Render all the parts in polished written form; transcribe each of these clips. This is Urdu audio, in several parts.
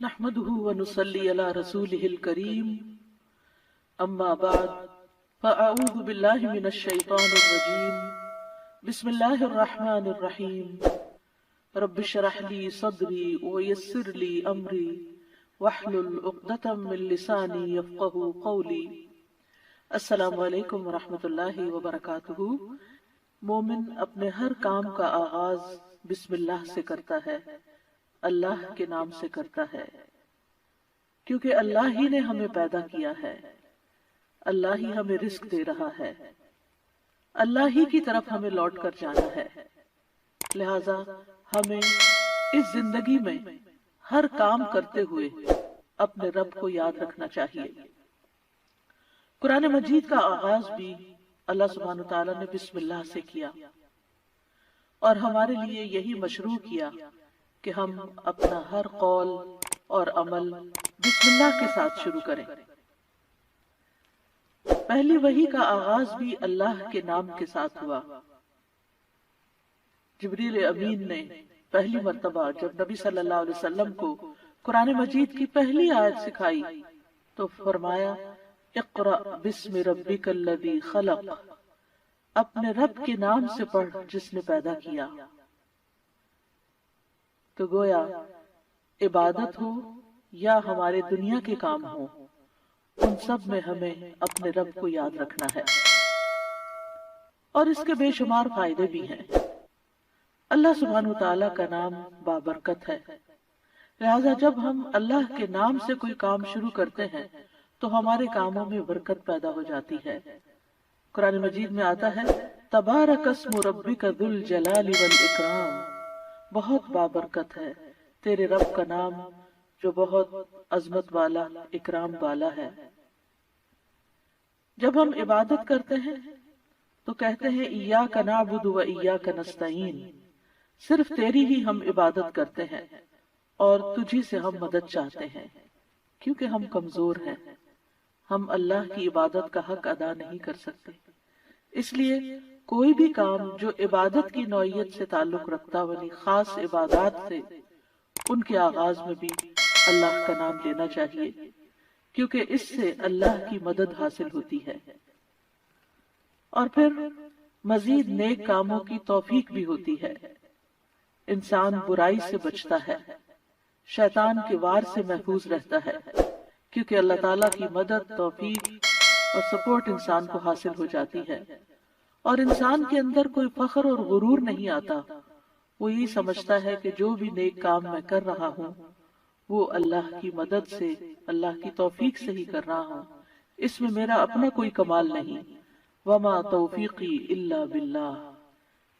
نحمده ونصلي على رسوله الكريم أما بعد فأعوذ بالله من الشيطان الرجيم بسم الله الرحمن الرحيم رب اشرح لي صدري ويسر لي أمري واحلل عقدة من لساني يفقهوا قولي۔ السلام علیکم ورحمۃ اللہ وبرکاتہ۔ مومن اپنے ہر کام کا آغاز بسم اللہ سے کرتا ہے، اللہ کے نام سے کرتا ہے، کیونکہ اللہ ہی نے ہمیں پیدا کیا ہے، اللہ ہی ہمیں رزق دے رہا ہے، اللہ ہی کی طرف ہمیں لوٹ کر جانا ہے۔ لہذا ہمیں اس زندگی میں ہر کام کرتے ہوئے اپنے رب کو یاد رکھنا چاہیے۔ قرآن مجید کا آغاز بھی اللہ سبحانہ وتعالی نے بسم اللہ سے کیا، اور ہمارے لیے یہی مشروع کیا کہ ہم اپنا ہر قول اور عمل بسم اللہ کے ساتھ شروع کریں۔ پہلی وحی کا آغاز بھی اللہ کے نام کے ساتھ ہوا۔ جبریل امین نے پہلی مرتبہ جب نبی صلی اللہ علیہ وسلم کو قرآن مجید کی پہلی آیت سکھائی تو فرمایا اقرأ بسم ربک الذی خلق، اپنے رب کے نام سے پڑھ جس نے پیدا کیا۔ تو گویا عبادت ہو یا ہمارے دنیا کے کام ہو، ان سب میں ہمیں اپنے رب کو یاد رکھنا ہے، اور اس کے بے شمار فائدے بھی ہیں۔ اللہ سبحانہ وتعالی کا نام بابرکت ہے، لہذا جب ہم اللہ کے نام سے کوئی کام شروع کرتے ہیں تو ہمارے کاموں میں برکت پیدا ہو جاتی ہے۔ قرآن مجید میں آتا ہے تبارک اسم ربک ذو الجلال والاکرام، بہت بابرکت ہے تیرے رب کا نام جو بہت عظمت والا، اکرام والا ہے۔ جب ہم عبادت کرتے ہیں تو کہتے ہیں ایاک نعبد و ایاک نستعین، صرف تیری ہی ہم عبادت کرتے ہیں اور تجھی سے ہم مدد چاہتے ہیں، کیونکہ ہم کمزور ہیں، ہم اللہ کی عبادت کا حق ادا نہیں کر سکتے۔ اس لیے کوئی بھی کام جو عبادت کی نوعیت سے تعلق رکھتا والی خاص عبادات سے، ان کے آغاز میں بھی اللہ کا نام لینا چاہیے، کیونکہ اس سے اللہ کی مدد حاصل ہوتی ہے، اور پھر مزید نیک کاموں کی توفیق بھی ہوتی ہے۔ انسان برائی سے بچتا ہے، شیطان کے وار سے محفوظ رہتا ہے، کیونکہ اللہ تعالیٰ کی مدد، توفیق اور سپورٹ انسان کو حاصل ہو جاتی ہے، اور انسان کے اندر کوئی فخر اور غرور نہیں آتا۔ وہ یہ سمجھتا ہے کہ جو بھی نیک کام میں کر رہا ہوں وہ اللہ کی مدد سے، اللہ کی توفیق سے ہی کر رہا ہوں، اس میں میرا اپنا کوئی کمال نہیں۔ وما توفیقی الا باللہ،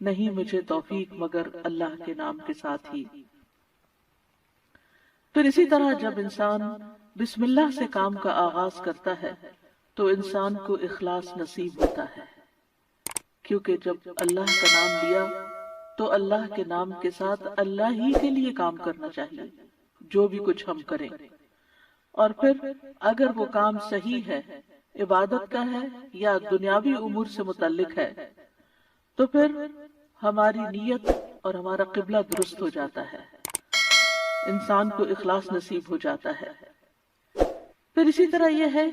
نہیں مجھے توفیق مگر اللہ کے نام کے ساتھ ہی۔ پھر اسی طرح جب انسان بسم اللہ سے کام کا آغاز کرتا ہے تو انسان کو اخلاص نصیب ہوتا ہے، کیونکہ جب اللہ کا نام لیا تو اللہ کے نام کے ساتھ اللہ ہی کے لیے کام کرنا چاہیے، جو بھی کچھ ہم کریں۔ اور پھر اگر وہ کام صحیح ہے، عبادت کا ہے یا دنیاوی امور سے متعلق ہے، تو پھر ہماری نیت اور ہمارا قبلہ درست ہو جاتا ہے، انسان کو اخلاص نصیب ہو جاتا ہے۔ پھر اسی طرح یہ ہے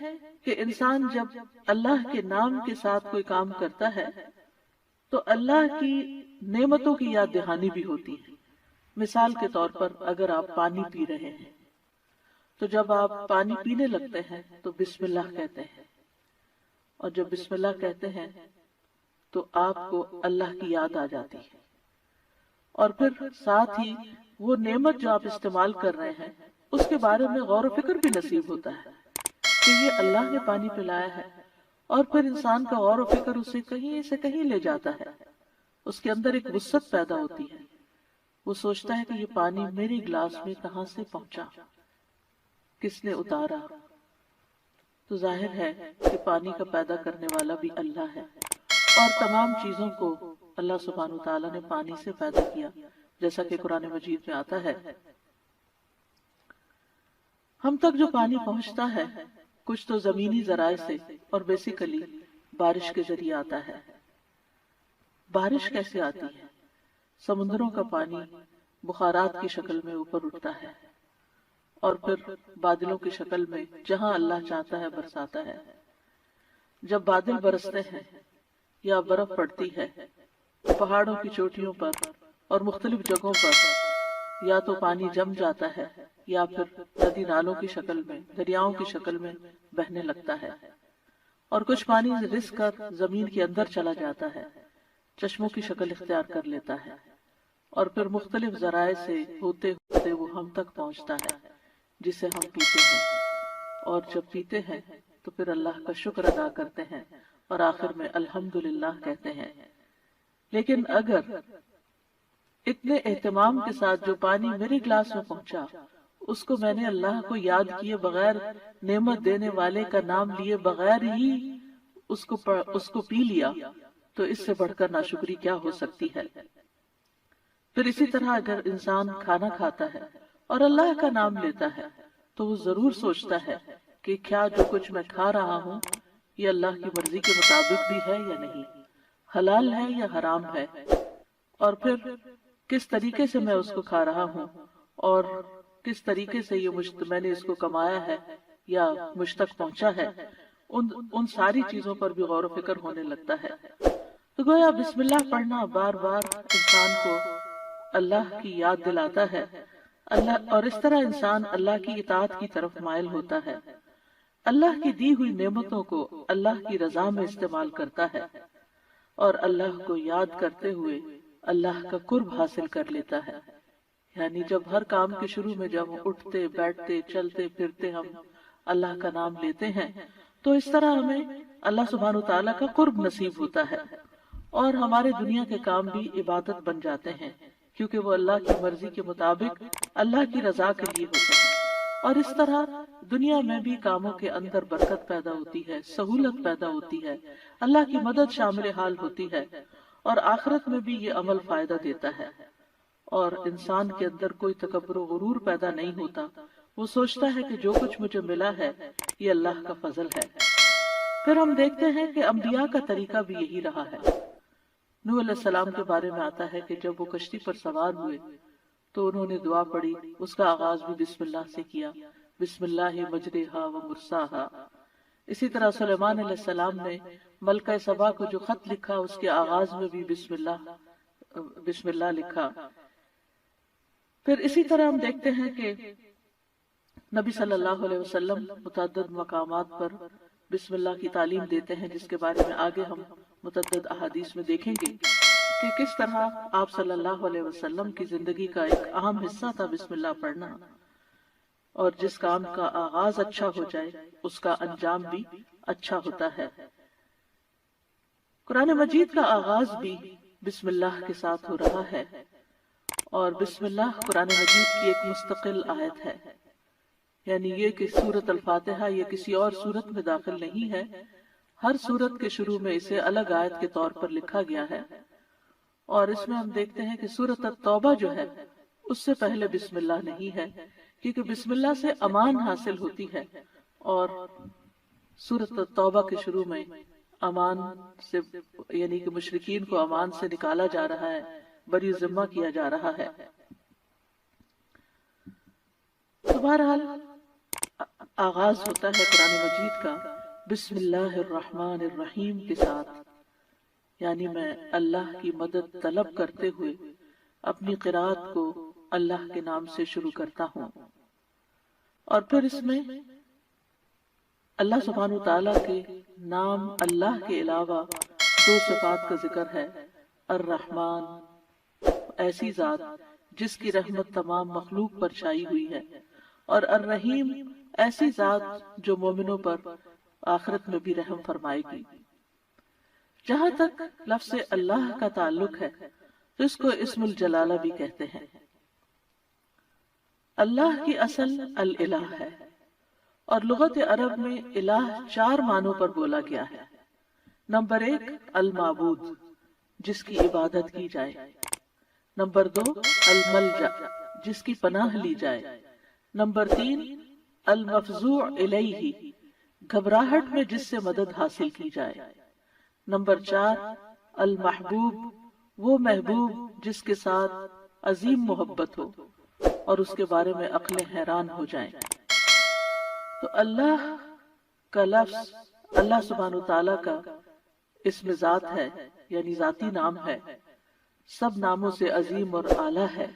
کہ انسان جب اللہ کے نام کے ساتھ کوئی کام کرتا ہے تو اللہ کی نعمتوں کی یاد دہانی بھی ہوتی ہے۔ مثال کے طور پر اگر آپ پانی پی رہے ہیں تو جب آپ پانی پینے لگتے ہیں تو بسم اللہ کہتے ہیں، اور جب بسم اللہ کہتے ہیں تو آپ کو اللہ کی یاد آ جاتی ہے، اور پھر ساتھ ہی وہ نعمت جو آپ استعمال کر رہے ہیں اس کے بارے میں غور و فکر بھی نصیب ہوتا ہے کہ یہ اللہ نے پانی پلایا ہے، اور پھر انسان کا غور و فکر اسے کہیں سے کہیں لے جاتا ہے، اس کے اندر ایک وسعت پیدا ہوتی ہے، وہ سوچتا ہے کہ یہ پانی میرے گلاس میں کہاں سے پہنچا، کس نے اتارا۔ تو ظاہر ہے کہ پانی کا پیدا کرنے والا بھی اللہ ہے، اور تمام چیزوں کو اللہ سبحانہ وتعالی نے پانی سے پیدا کیا، جیسا کہ قرآن مجید میں آتا ہے۔ ہم تک جو پانی پہنچتا ہے کچھ تو زمینی ذرائع سے اور بیسیکلی بارش کے ذریعے آتا ہے۔ بارش کیسے آتی ہے؟ سمندروں کا پانی بخارات کی شکل میں اوپر اٹھتا ہے، اور پھر بادلوں کی شکل میں جہاں اللہ چاہتا ہے برساتا ہے۔ جب بادل برستے ہیں یا برف پڑتی ہے تو پہاڑوں کی چوٹیوں پر اور مختلف جگہوں پر یا تو پانی جم جاتا ہے یا پھر ندی نالوں کی شکل میں، دریاؤں کی شکل میں بہنے لگتا ہے، اور کچھ پانی رس کر زمین کے اندر چلا جاتا ہے، چشموں کی شکل اختیار کر لیتا ہے، اور پھر مختلف ذرائع سے ہوتے ہوتے وہ ہم تک پہنچتا ہے جسے ہم پیتے ہیں، اور جب پیتے ہیں تو پھر اللہ کا شکر ادا کرتے ہیں اور آخر میں الحمدللہ کہتے ہیں۔ لیکن اگر اتنے اہتمام کے ساتھ جو پانی میرے گلاس میں پہنچا اس کو میں نے اللہ کو یاد کیے بغیر، نعمت دینے والے کا نام لیے بغیر ہی اس کو پی لیا، تو اس سے بڑھ کر ناشکری کیا ہو سکتی ہے؟ پھر اسی طرح اگر انسان کھانا کھاتا ہے اور اللہ کا نام لیتا ہے تو وہ ضرور سوچتا ہے کہ کیا جو کچھ میں کھا رہا ہوں یہ اللہ کی مرضی کے مطابق بھی ہے یا نہیں، حلال ہے یا حرام ہے، اور پھر کس طریقے سے میں اس کو کھا رہا ہوں اور کس طریقے سے میں نے اس کو کمایا ہے یا مجھ تک پہنچا ہے، ان ساری چیزوں پر بھی غور و فکر ہونے لگتا ہے۔ تو گویا بسم اللہ پڑھنا بار بار انسان کو اللہ کی یاد دلاتا ہے، اور اس طرح انسان اللہ کی اطاعت کی طرف مائل ہوتا ہے، اللہ کی دی ہوئی نعمتوں کو اللہ کی رضا میں استعمال کرتا ہے، اور اللہ کو یاد کرتے ہوئے اللہ کا قرب حاصل کر لیتا ہے۔ یعنی جب ہر کام کے شروع میں جب اٹھتے بیٹھتے چلتے پھرتے ہم اللہ کا نام لیتے ہیں تو اس طرح ہمیں اللہ سبحانہ وتعالی کا قرب نصیب ہوتا ہے، اور ہمارے دنیا کے کام بھی عبادت بن جاتے ہیں کیونکہ وہ اللہ کی مرضی کے مطابق اللہ کی رضا کے لیے ہوتے ہیں، اور اس طرح دنیا میں بھی کاموں کے اندر برکت پیدا ہوتی ہے، سہولت پیدا ہوتی ہے، اللہ کی مدد شامل حال ہوتی ہے، اور آخرت میں بھی یہ عمل فائدہ دیتا ہے، اور انسان کے اندر کوئی تکبر و غرور پیدا نہیں ہوتا، وہ سوچتا ہے کہ جو کچھ مجھے ملا ہے یہ اللہ کا فضل ہے۔ پھر ہم دیکھتے ہیں کہ انبیاء کا طریقہ بھی یہی رہا ہے۔ نوح علیہ السلام کے بارے میں آتا ہے کہ جب وہ کشتی پر سوار ہوئے تو انہوں نے دعا پڑھی، اس کا آغاز بھی بسم اللہ سے کیا، بسم اللہ مجریہا و مرساہا۔ اسی طرح سلیمان علیہ السلام نے ملکہ سبا کو جو خط لکھا اس کے آغاز میں بھی بسم اللہ لکھا۔ پھر اسی طرح ہم دیکھتے ہیں کہ نبی صلی اللہ علیہ وسلم متعدد مقامات پر بسم اللہ کی تعلیم دیتے ہیں، جس کے بارے میں آگے ہم متعدد احادیث میں دیکھیں گے کہ کس طرح آپ صلی اللہ علیہ وسلم کی زندگی کا ایک اہم حصہ تھا بسم اللہ پڑھنا، اور جس کام کا آغاز اچھا ہو جائے اس کا انجام بھی اچھا ہوتا ہے۔ قرآن مجید کا آغاز بھی بسم اللہ کے ساتھ ہو رہا ہے، اور بسم اللہ قرآن مجید کی ایک مستقل آیت ہے، یعنی یہ کہ سورۃ الفاتحہ یہ کسی اور سورت میں داخل نہیں ہے، ہر سورت کے شروع میں اسے الگ آیت کے طور پر لکھا گیا ہے، اور اس میں ہم دیکھتے ہیں کہ سورۃ التوبہ جو ہے اس سے پہلے بسم اللہ نہیں ہے، کیونکہ بسم اللہ سے امان حاصل ہوتی ہے، اور سورۃ التوبہ کے شروع میں امان سے یعنی کہ مشرکین کو امان سے نکالا جا رہا ہے، بری ذمہ کیا جا رہا ہے۔ تو بہرحال آغاز ہوتا ہے قرآن مجید کا بسم اللہ الرحمن الرحیم کے ساتھ، یعنی میں اللہ کی مدد طلب کرتے ہوئے اپنی قرات کو اللہ کے نام سے شروع کرتا ہوں، اور پھر اس میں اللہ سبحانہ تعالیٰ کے نام اللہ کے علاوہ دو صفات کا ذکر ہے، الرحمن ایسی ذات جس کی رحمت تمام مخلوق پر چھائی ہوئی ہے، اور الرحیم ایسی ذات جو مومنوں پر آخرت میں بھی رحم فرمائے گی۔ جہاں تک لفظ اللہ کا تعلق ہے تو اس کو اسم الجلالہ بھی کہتے ہیں۔ اللہ کی اصل الالہ ہے، اور لغت عرب میں الہ 4 معنوں پر بولا گیا ہے۔ نمبر 1 المعبود جس کی عبادت کی جائے، نمبر 2 الملجأ جس کی پناہ لی جائے، نمبر 3 المفزوع الیہ گھبراہٹ میں جس سے مدد حاصل کی جائے، نمبر 4 المحبوب وہ محبوب جس کے ساتھ عظیم محبت ہو، اور اس کے بارے میں عقلیں حیران ہو جائیں۔ تو اللہ کا لفظ اللہ سبحانہ تعالیٰ کا اسم ذات ہے، یعنی ذاتی نام ہے، سب ناموں سے عظیم اور اعلیٰ ہے،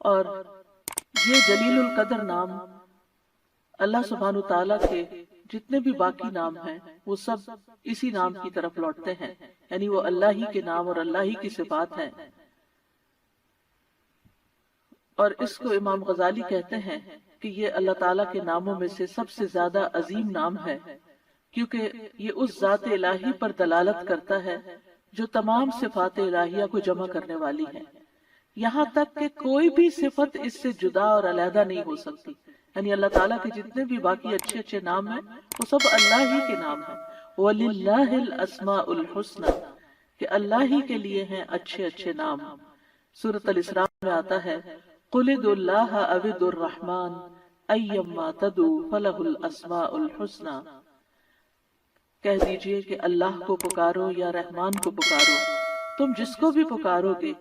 اور یہ جلیل القدر نام اللہ سبحانہ تعالیٰ کے جتنے بھی باقی نام ہیں وہ سب اسی نام کی طرف لوٹتے ہیں، یعنی وہ اللہ ہی کے نام اور اللہ ہی کی صفات ہیں۔ اور اس کو امام غزالی کہتے ہیں کہ یہ اللہ تعالیٰ کے ناموں میں سے سب سے زیادہ عظیم نام ہے، کیونکہ یہ اس ذات الہی پر دلالت کرتا ہے جو تمام صفات الہیہ کو جمع کرنے والی ہے، یہاں تک کہ کوئی بھی صفت اس سے جدا اور علیحدہ نہیں ہو سکتی۔ یعنی اللہ تعالیٰ کے جتنے بھی باقی اچھے اچھے نام ہیں وہ سب اللہ ہی کے نام ہیں۔ وَلِلَّهِ الْأَسْمَاءُ الْحُسْنَى، کہ اللہ ہی کے لیے ہیں اچھے اچھے نام۔ سورۃ الاسراء میں آتا ہے قُلِ ادْعُوا اللَّهَ أَوِ ادْعُوا الرَّحْمَٰنَ أَيَّمَّا تَدْعُوا فَلَهُ الْأَسْمَاءُ الْحُسْنَى، کہہ دیجئے کہ اللہ کو پکارو یا رحمان کو پکارو، تم جس کو بھی پکارو گے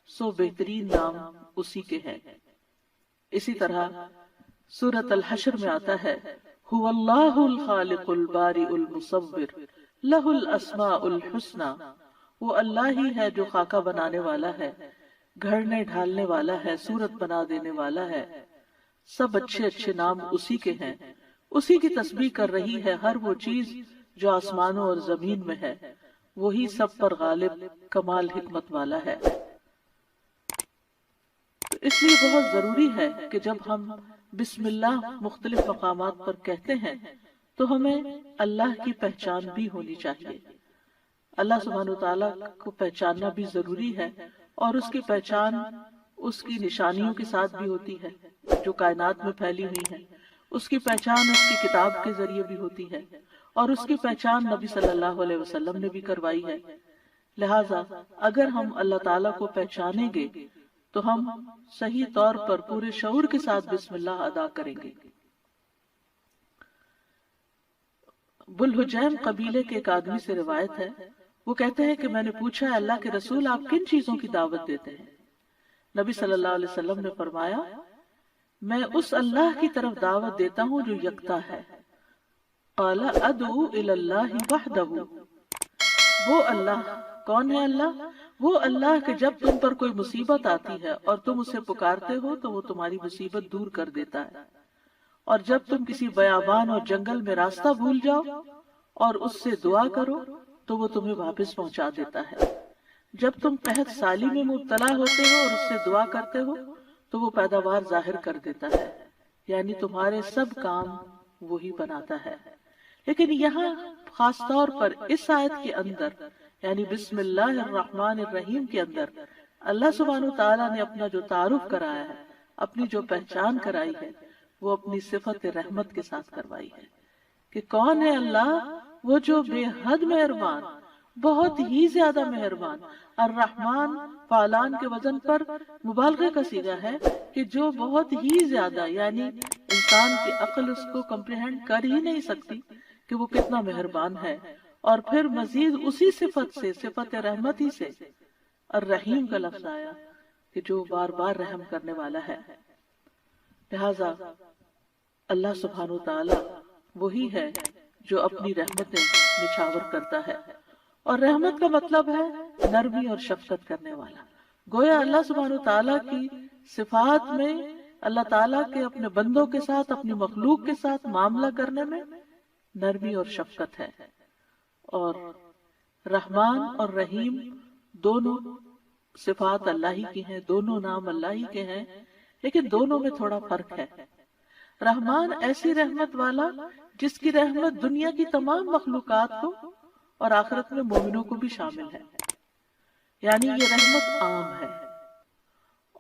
سو بہترین نام اسی کے ہیں۔ اسی طرح سورۃ الحشر میں آتا ہے هو اللہ الخالق البارئ المصور لہ الاسماء الحسنى، وہ اللہ ہی ہے جو خاکہ بنانے والا ہے، گھڑنے ڈھالنے والا ہے، صورت بنا دینے والا ہے، سب اچھے اچھے نام اسی کے ہیں۔ اسی کی تسبیح کر رہی ہے ہر وہ چیز جو آسمانوں اور زمین میں ہے، وہی سب پر غالب کمال حکمت والا ہے۔ تو اس لیے بہت ضروری ہے کہ جب ہم بسم اللہ مختلف مقامات پر کہتے ہیں تو ہمیں اللہ کی پہچان بھی ہونی چاہیے۔ اللہ سبحانہ تعالیٰ کو پہچاننا بھی ضروری ہے، اور اس کی پہچان اس کی نشانیوں کے ساتھ بھی ہوتی ہے جو کائنات میں پھیلی ہوئی ہیں، اس کی پہچان اس کی کتاب کے ذریعے بھی ہوتی ہے، اور اس کی پہچان نبی صلی اللہ علیہ وسلم نے بھی کروائی ہے۔ لہٰذا اگر ہم اللہ تعالیٰ کو پہچانیں گے تو ہم صحیح طور پر پورے شعور کے ساتھ بسم اللہ ادا کریں گے۔ بلحجیم قبیلے کے ایک آدمی سے روایت ہے، وہ کہتے ہیں کہ میں نے پوچھا اللہ کے رسول آپ کن چیزوں کی دعوت دیتے ہیں؟ نبی صلی اللہ علیہ وسلم نے فرمایا میں اس اللہ کی طرف دعوت دیتا ہوں جو یکتا ہے۔ قال ادعو الی اللہ وحدہ، وہ اللہ کون ہے؟ اللہ وہ اللہ کہ جب تم پر کوئی مصیبت آتی ہے اور تم اسے پکارتے ہو تو وہ تمہاری مصیبت دور کر دیتا ہے، اور جب تم کسی بیابان اور جنگل میں راستہ بھول جاؤ اور اس سے دعا کرو تو وہ تمہیں واپس پہنچا دیتا ہے، جب تم قحط سالی میں مبتلا ہوتے ہو اور اس سے دعا کرتے ہو تو وہ پیداوار ظاہر کر دیتا ہے، یعنی تمہارے سب کام وہی بناتا ہے۔ لیکن یہاں خاص طور پر اس آیت کے اندر یعنی بسم اللہ الرحمن الرحیم کے اندر اللہ سبحانہ تعالیٰ نے اپنا جو تعارف کرایا ہے، اپنی جو پہچان کرائی ہے، وہ اپنی صفت رحمت کے ساتھ کروائی ہے کہ کون ہے اللہ؟ وہ جو بے حد مہربان، بہت ہی زیادہ مہربان۔ الرحمن فعلان کے وزن پر مبالغہ کا صیغہ ہے کہ جو بہت ہی زیادہ، یعنی انسان کی عقل اس کو کمپریہنڈ کر ہی نہیں سکتی کہ وہ کتنا مہربان ہے۔ اور پھر مزید اسی صفت سے، صفت رحمت ہی سے الرحیم کا لفظ آیا کہ جو بار بار رحم کرنے والا ہے۔ لہذا اللہ سبحانہ تعالی وہی ہے جو اپنی رحمت نچھاور کرتا ہے، اور رحمت کا مطلب ہے نرمی اور شفقت کرنے والا۔ گویا اللہ سبحانہ تعالیٰ کی صفات میں اللہ تعالیٰ کے اپنے بندوں کے ساتھ، اپنی مخلوق کے ساتھ معاملہ کرنے میں نرمی اور شفقت ہے۔ اور رحمان اور رحیم دونوں صفات اللہ ہی کی ہیں، دونوں نام اللہ ہی کے ہیں، لیکن دونوں میں تھوڑا فرق ہے۔ رحمان ایسی رحمت والا جس کی رحمت دنیا کی تمام مخلوقات کو اور آخرت میں مومنوں کو بھی شامل ہے، یعنی یہ رحمت عام ہے۔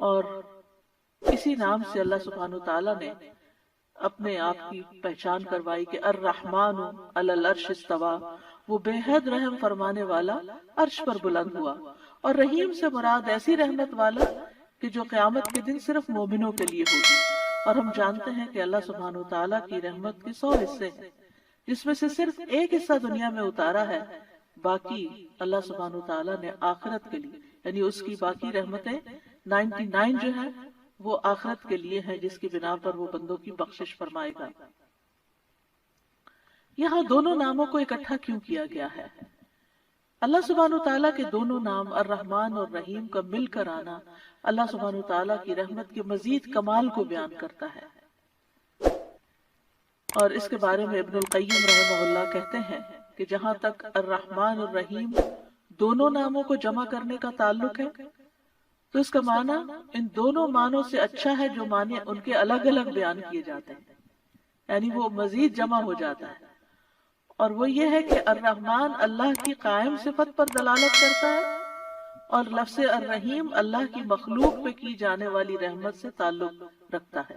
اور اسی نام سے اللہ سبحانہ تعالیٰ نے اپنے آپ کی پہچان کروائی کہ الرحمن علی العرش استویٰ، وہ بے حد رحم فرمانے والا عرش پر بلند ہوا۔ اور رحیم سے مراد ایسی رحمت والا کہ جو قیامت کے دن صرف مومنوں کے لیے ہوگی۔ اور ہم جانتے ہیں کہ اللہ سبحانہ تعالیٰ کی رحمت کے 100 حصے ہیں، جس میں سے صرف ایک حصہ دنیا میں اتارا ہے، باقی اللہ سبحانہ تعالیٰ نے آخرت کے لیے، یعنی اس کی باقی رحمتیں 99 جو ہیں وہ آخرت کے لیے ہیں جس کی بنا پر وہ بندوں کی بخشش فرمائے گا۔ یہاں دونوں ناموں کو اکٹھا کیوں کیا گیا ہے؟ اللہ سبحانہ وتعالیٰ کے دونوں نام الرحمن اور رحیم کا مل کر آنا اللہ سبحانہ وتعالیٰ کی رحمت کے مزید کمال کو بیان کرتا ہے، اور اس کے بارے میں ابن القیم رحمہ اللہ کہتے ہیں کہ جہاں تک الرحمن اور رحیم دونوں ناموں کو جمع کرنے کا تعلق ہے تو اس کا معنی ان دونوں معنوں سے اچھا ہے جو معنی ان کے الگ الگ بیان کیے جاتے ہیں، یعنی وہ مزید جمع ہو جاتا ہے، اور وہ یہ ہے کہ الرحمن اللہ کی قائم صفت پر دلالت کرتا ہے اور لفظ الرحیم اللہ کی مخلوق پہ کی جانے والی رحمت سے تعلق رکھتا ہے۔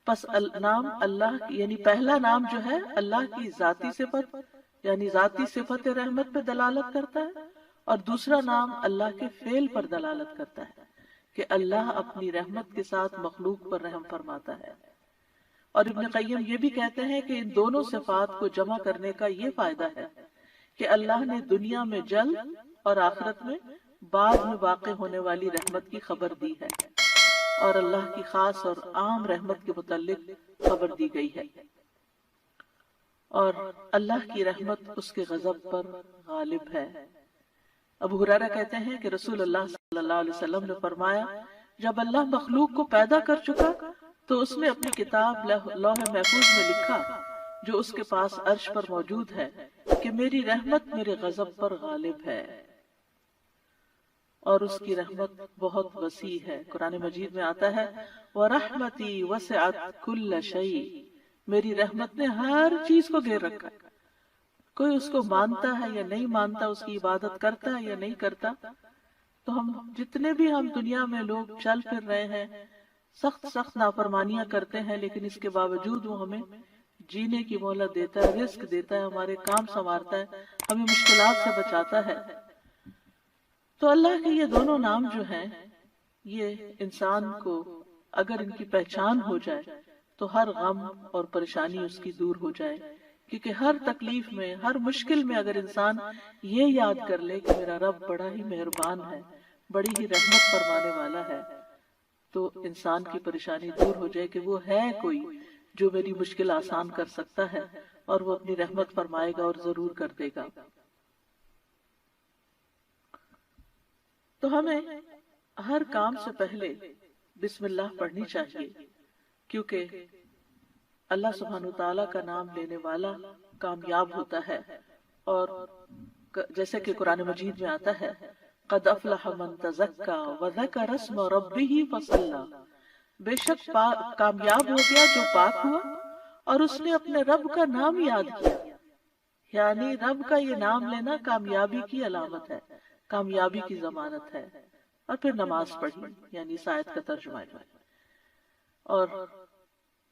پس نام اللہ یعنی پہلا نام جو ہے اللہ کی ذاتی صفت یعنی ذاتی صفت رحمت پہ دلالت کرتا ہے، اور دوسرا نام اللہ کے فعل پر دلالت کرتا ہے کہ اللہ اپنی رحمت کے ساتھ مخلوق پر رحم فرماتا ہے۔ اور ابن قیم یہ بھی کہتے ہیں کہ ان دونوں صفات کو جمع کرنے کا یہ فائدہ ہے کہ اللہ نے دنیا میں جلد اور آخرت میں بعد میں واقع ہونے والی رحمت کی خبر دی ہے، اور اللہ کی خاص اور عام رحمت کے متعلق خبر دی گئی ہے، اور اللہ کی رحمت اس کے غضب پر غالب ہے۔ ابو ہریرہ کہتے ہیں کہ رسول اللہ صلی اللہ علیہ وسلم نے فرمایا، جب اللہ مخلوق کو پیدا کر چکا تو اس نے اپنی کتاب لوح محفوظ میں لکھا جو اس کے پاس عرش پر موجود ہے کہ میری رحمت میرے غضب پر غالب ہے، اور اس کی رحمت بہت وسیع ہے۔ قرآن مجید میں آتا ہے وَرَحْمَتِي وَسِعَتْ كُلَّ شَيْءٍ، میری رحمت نے ہر چیز کو گھیر رکھا ہے، کوئی اس کو مانتا ہے یا نہیں مانتا، اس کی عبادت کرتا ہے یا نہیں کرتا، تو ہم جتنے بھی دنیا میں لوگ چل پھر رہے ہیں سخت نافرمانیاں کرتے ہیں، لیکن اس کے باوجود وہ ہمیں جینے کی مہلت دیتا ہے، رزق دیتا ہے، ہمارے کام سنوارتا ہے، ہمیں مشکلات سے بچاتا ہے۔ تو اللہ کے یہ دونوں نام جو ہیں یہ انسان کو اگر ان کی پہچان ہو جائے تو ہر غم اور پریشانی اس کی دور ہو جائے، کیونکہ ہر تکلیف میں ہر مشکل میں اگر انسان یہ یاد کر لے کہ میرا رب بڑا ہی مہربان ہے، بڑی ہی رحمت فرمانے والا ہے، تو انسان کی پریشانی دور ہو جائے کہ وہ ہے کوئی جو میری مشکل آسان کر سکتا ہے، اور وہ اپنی رحمت فرمائے گا اور ضرور کر دے گا۔ تو ہمیں ہر کام سے پہلے بسم اللہ پڑھنی چاہیے، کیونکہ اللہ سبحانہ وتعالیٰ کا نام لینے والا کامیاب ہوتا ہے، اور جیسے کہ قرآن مجید میں آتا ہے قد افلح من تزکا وذکر اسم ربہ فصلی، بے شک کامیاب ہو گیا جو پاک ہوا اور اس نے اپنے رب کا نام یاد کیا، یعنی رب کا یہ نام لینا کامیابی کی علامت ہے، کامیابی کی ضمانت ہے۔ اور پھر نماز پڑھی، یعنی اس آیت کا ترجمہ ہے، اور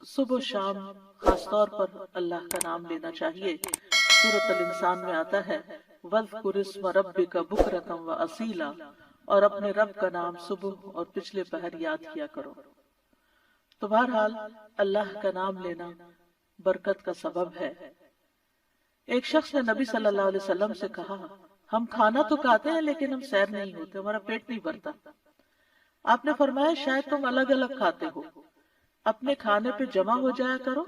صبح و شام خاص طور پر اللہ کا نام لینا چاہیے۔ سورۃ الانسان میں آتا ہے وَاذْكُرِ اسْمَ رَبِّكَ بُكْرَةً وَأَصِيلًا، اور اپنے رب کا نام صبح اور پچھلے پہر یاد کیا کرو۔ تو بہرحال اللہ کا نام لینا برکت کا سبب ہے۔ ایک شخص نے نبی صلی اللہ علیہ وسلم سے کہا، ہم کھانا تو کھاتے ہیں لیکن ہم سیر نہیں ہوتے، ہمارا پیٹ نہیں بھرتا۔ آپ نے فرمایا شاید تم الگ الگ کھاتے ہو، اپنے کھانے پہ جمع ہو جایا کرو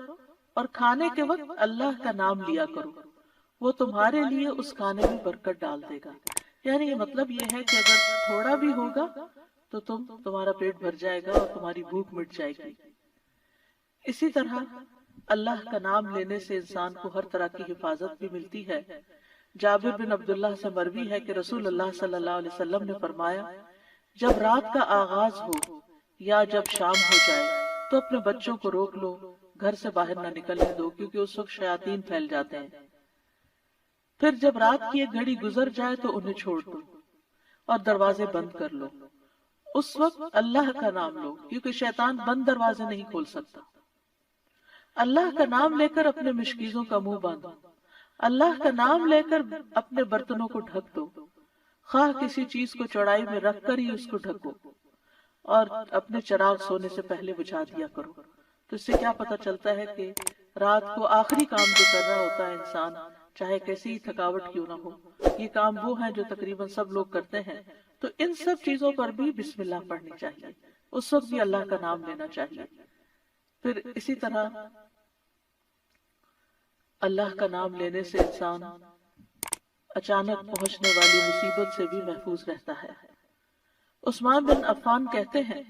اور کھانے کے وقت اللہ کا نام لیا کرو، وہ تمہارے لیے اس کھانے میں برکت ڈال دے گا۔ یعنی یہ مطلب یہ ہے کہ اگر تھوڑا بھی ہوگا تو تمہارا پیٹ بھر جائے گا اور تمہاری بھوک مٹ جائے گی۔ اسی طرح اللہ کا نام لینے سے انسان کو ہر طرح کی حفاظت بھی ملتی ہے۔ جابر بن عبداللہ سے مروی ہے کہ رسول اللہ صلی اللہ علیہ وسلم نے فرمایا، جب رات کا آغاز ہو یا جب شام ہو جائے تو اپنے بچوں کو روک لو، گھر سے باہر نہ نکلنے دو، کیونکہ اس وقت شیاطین پھیل جاتے ہیں۔ پھر جب رات کی ایک گھڑی گزر جائے تو انہیں چھوڑ دو اور دروازے بند کر لو، اس وقت اللہ کا نام لو، کیونکہ شیطان بند دروازے نہیں کھول سکتا۔ اللہ کا نام لے کر اپنے مشکیزوں کا منہ باندھو، اللہ کا نام لے کر اپنے برتنوں کو ڈھک دو، خواہ کسی چیز کو چوڑائی میں رکھ کر ہی اس کو ڈھکو، اور اپنے چراغ سونے سے پہلے بجھا دیا کرو۔ تو اس سے کیا پتہ چلتا ہے کہ رات کو آخری کام جو کر رہا ہوتا ہے انسان، چاہے کیسی ہی تھکاوٹ کیوں نہ ہو، یہ کام وہ ہیں جو تقریباً سب لوگ کرتے ہیں، تو ان سب چیزوں پر بھی بسم اللہ پڑھنی چاہیے اس وقت بھی اللہ کا نام لینا چاہیے۔ پھر اسی طرح اللہ کا نام لینے سے انسان اچانک پہنچنے والی مصیبت سے بھی محفوظ رہتا ہے۔ عثمان بن عفان کہتے ہیں